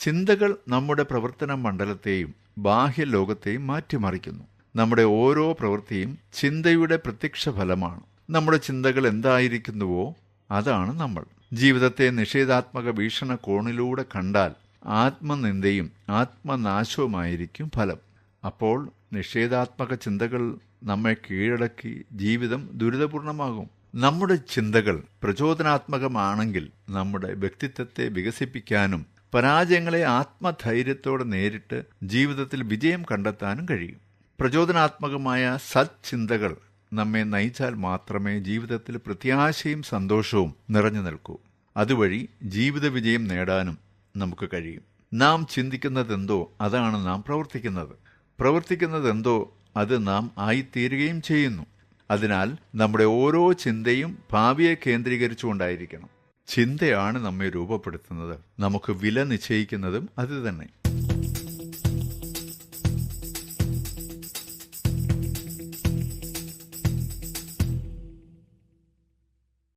ചിന്തകൾ നമ്മുടെ പ്രവർത്തന മണ്ഡലത്തെയും ബാഹ്യലോകത്തെയും മാറ്റിമറിക്കുന്നു. നമ്മുടെ ഓരോ പ്രവൃത്തിയും ചിന്തയുടെ പ്രത്യക്ഷ ഫലമാണ്. നമ്മുടെ ചിന്തകൾ എന്തായിരിക്കുന്നുവോ അതാണ് നമ്മൾ. ജീവിതത്തെ നിഷേധാത്മക വീക്ഷണകോണിലൂടെ കണ്ടാൽ ആത്മനിന്ദയും ആത്മനാശവുമായിരിക്കും ഫലം. അപ്പോൾ നിഷേധാത്മക ചിന്തകൾ നമ്മെ കീഴടക്കി ജീവിതം ദുരിതപൂർണമാകും. നമ്മുടെ ചിന്തകൾ പ്രചോദനാത്മകമാണെങ്കിൽ നമ്മുടെ വ്യക്തിത്വത്തെ വികസിപ്പിക്കാനും പരാജയങ്ങളെ ആത്മധൈര്യത്തോടെ നേരിട്ട് ജീവിതത്തിൽ വിജയം കണ്ടെത്താനും കഴിയും. പ്രചോദനാത്മകമായ സത്ചിന്തകൾ നമ്മെ നയിച്ചാൽ മാത്രമേ ജീവിതത്തിൽ പ്രത്യാശയും സന്തോഷവും നിറഞ്ഞു നിൽക്കൂ. അതുവഴി ജീവിത വിജയം നേടാനും നമുക്ക് കഴിയും. നാം ചിന്തിക്കുന്നതെന്തോ അതാണ് നാം പ്രവർത്തിക്കുന്നത്. പ്രവർത്തിക്കുന്നതെന്തോ അത് നാം ആയിത്തീരുകയും ചെയ്യുന്നു. അതിനാൽ നമ്മുടെ ഓരോ ചിന്തയും ഭാവിയെ കേന്ദ്രീകരിച്ചുകൊണ്ടായിരിക്കണം. ചിന്തയാണ് നമ്മെ രൂപപ്പെടുത്തുന്നത്. നമുക്ക് വില നിശ്ചയിക്കുന്നതും അത് തന്നെ.